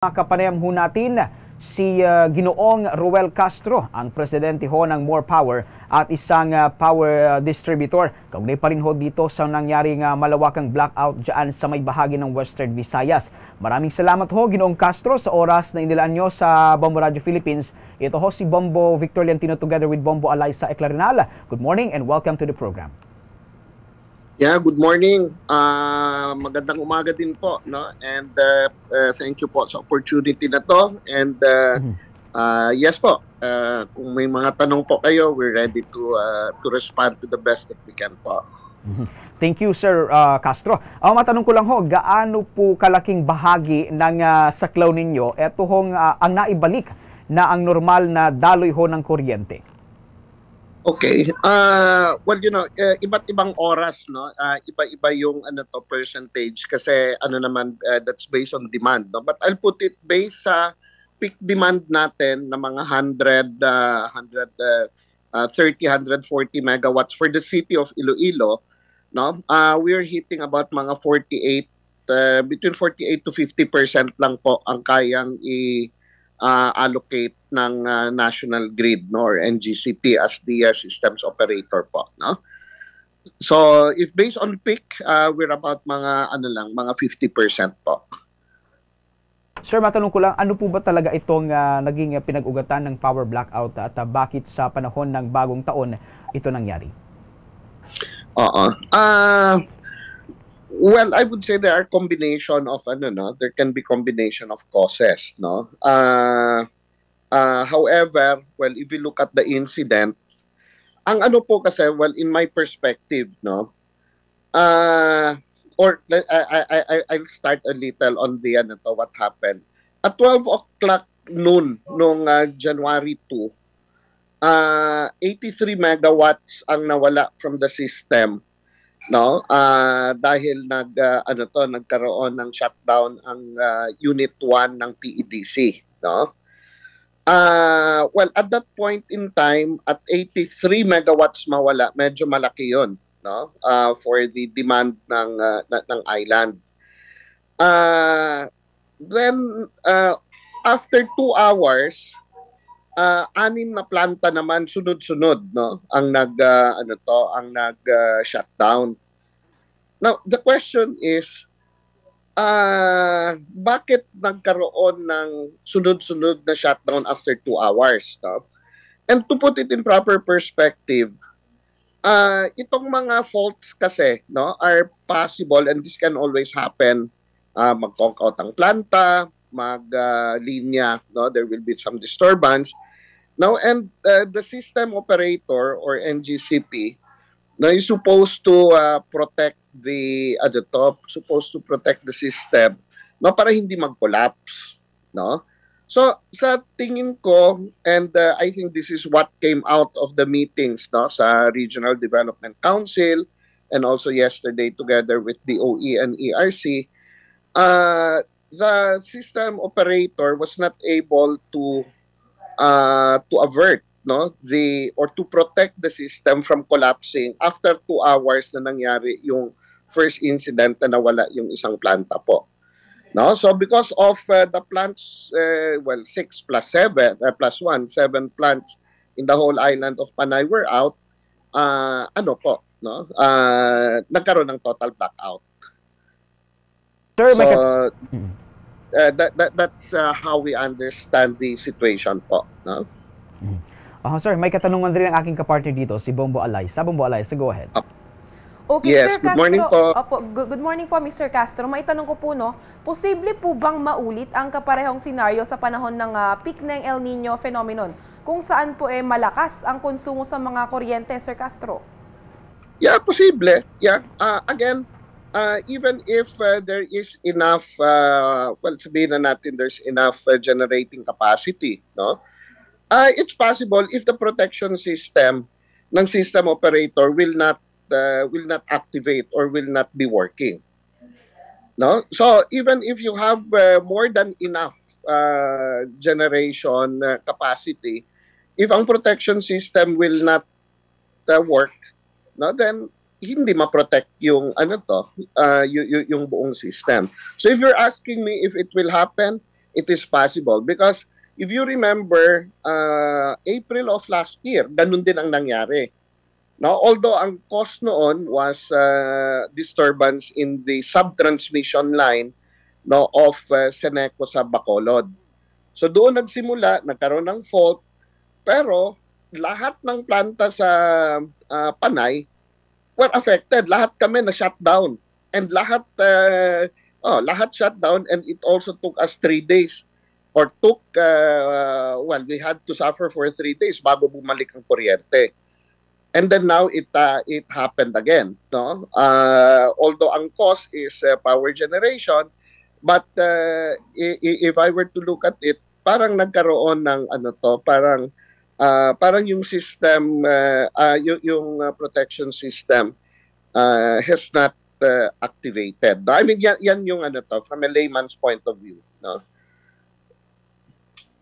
Kapanayam ho natin si Ginoong Roel Castro, ang presidente ho ng More Power at isang power distributor. Kaugnay pa rin ho dito sa nangyaring malawakang blackout dyan sa may bahagi ng Western Visayas. Maraming salamat ho Ginoong Castro sa oras na inilaan nyo sa Bombo Radio Philippines. Ito ho si Bombo Victor Liantino together with Bombo Alay sa Eclarinal. Good morning and welcome to the program. Yeah, good morning. Magandang umaga din po, no? And thank you po sa opportunity na to. And yes po, kung may mga tanong po kayo, we're ready to respond to the best that we can po. Thank you, Sir Castro. Matanong ko lang ho, gaano po kalaking bahagi ng saklaw ninyo eto hong ang naibalik na ang normal na daloy ho ng kuryente? Okay. Well, you know, iba't ibang oras, no? Iba-iba yung percentage kasi naman that's based on demand, no? But I'll put it based sa peak demand natin na mga 130, 140 megawatts for the city of Iloilo, no? We're hitting about mga 48 between 48 to 50% lang po ang kayang allocate ng National Grid, no, or NGCP as the systems operator po, no. So if based on peak, we're about mga mga 50% po. Sir, matanong ko lang, ano po ba talaga itong naging pinag-ugatan ng power blackout at bakit sa panahon ng bagong taon ito nangyari? Well, I would say there are combination of there can be combination of causes, no. However, well, if you look at the incident, ang po kasi, well, in my perspective, no, or I'll start a little on the what happened. At 12 o'clock noon nung January 2, 83 megawatts ang nawala from the system, no, dahil nagkaroon ng shutdown ang unit 1 ng PEDC, no. Well, at that point in time, at 83 megawatts mawala, medyo malaki yun, no, for the demand ng island. Then after 2 hours, 6 na planta naman sunod-sunod, no, ang shutdown. Now, the question is, bakit nagkaroon ng sunod-sunod na shutdown after 2 hours? No? And to put it in proper perspective, itong mga faults kasi, no, are possible, and this can always happen. Mag-conk out ang planta, mag-linya, no, there will be some disturbance. Now, and the system operator or NGCP na is supposed to protect the system, no, para hindi mag-collapse, no. So sa tingin ko, and I think this is what came out of the meetings, no, sa Regional Development Council and also yesterday together with the OE and ERC, the system operator was not able to avert, no, or to protect the system from collapsing after 2 hours na nangyari yung first incident na nawala yung isang planta po, no. So because of the plants, well, 6 plus 7 plus 1, 7 plants in the whole island of Panay were out, no, nagkaroon ng total blackout. Sir, so that's how we understand the situation po, no. Sir, may katanungan rin ang aking kapartner dito, si Bombo Alay. Sa Bombo Alay, so go ahead. Okay, yes, Sir good Castro, morning po. Good morning po, Mr. Castro. May tanong ko po, no, posible po bang maulit ang kaparehong senaryo sa panahon ng peak ng El Nino phenomenon, kung saan po malakas ang konsumo sa mga kuryente, Sir Castro? Yeah, posible. Yeah. Again, even if there is enough, well, sabihin na natin there's enough generating capacity, no? It's possible if the protection system ng system operator will not activate or will not be working, no. So even if you have more than enough generation capacity, if ang protection system will not work, no, then hindi ma-protect yung yung buong system. So if you're asking me if it will happen, it is possible. Because if you remember, April of last year, ganun din ang nangyari. Now, although ang cause noon was disturbance in the subtransmission line of Seneco sa Bacolod. So doon nagsimula, nagkaroon ng fault, pero lahat ng planta sa Panay were affected. Lahat kami na shutdown. And lahat shutdown, and it also took us 3 days. Or took, we had to suffer for 3 days bago bumalik ang kuryente. And then now it happened again, no? Although ang cause is power generation, but if I were to look at it, parang nagkaroon ng parang yung system, yung protection system has not activated. I mean, yan yung from a layman's point of view, no?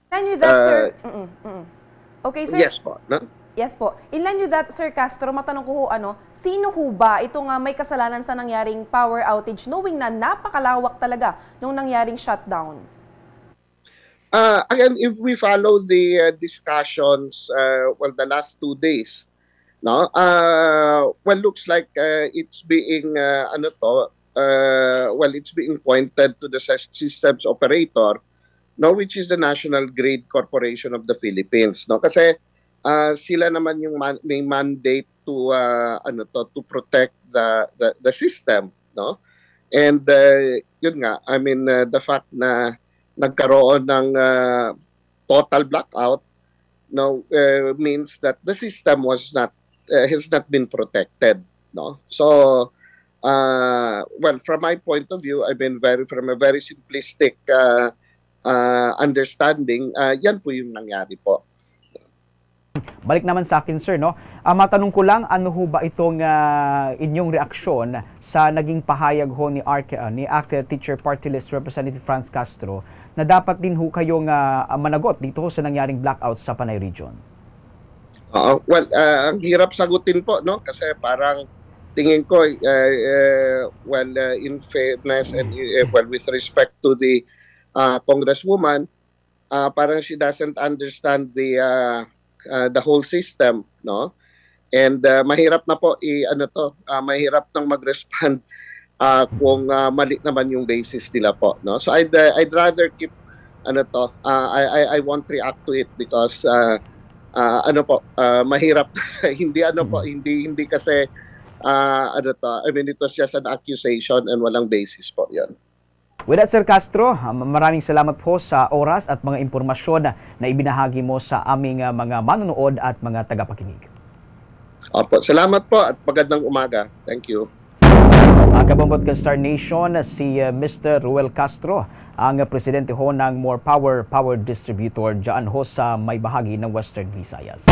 Can you that, sir? Okay, sir. Yes po, no? Yes po. In line with that, Sir Castro, matanong ko sino ho ba itong may kasalanan sa nangyaring power outage knowing na napakalawak talaga nung nangyaring shutdown? Again, if we follow the discussions, the last 2 days, no? Looks like it's being it's being pointed to the systems operator, no, which is the National Grid Corporation of the Philippines, no? Kasi sila naman yung may mandate to to protect the system, no? And yun nga, I mean, the fact na nagkaroon ng total blackout, no, means that the system has not been protected, no? So from my point of view, I mean, from a very simplistic understanding, yan po yung nangyari po. Balik naman sa akin, sir, no? Matanong ko lang, ano ho ba itong inyong reaksyon sa naging pahayag ho ni ACT Teacher Party List Representative Franz Castro na dapat din ho kayong managot dito ho sa nangyaring blackout sa Panay Region? Ang hirap sagutin po, no? Kasi parang tingin ko, in fairness and with respect to the Congresswoman, parang she doesn't understand the whole system, no? And mahirap na po mahirap nang mag-respond kung mali naman yung basis nila po, no? So I'd rather keep I won't react to it because mahirap hindi kasi I mean, it was just an accusation and walang basis po 'yan. With that, Sir Castro, maraming salamat po sa oras at mga impormasyon na ibinahagi mo sa aming mga manonood at mga tagapakinig. Opo, salamat po at magandang umaga. Thank you. Kabumbot ka Star Nation, si Mr. Ruel Castro, ang presidente ho ng More Power Distributor dyan ho sa may bahagi ng Western Visayas.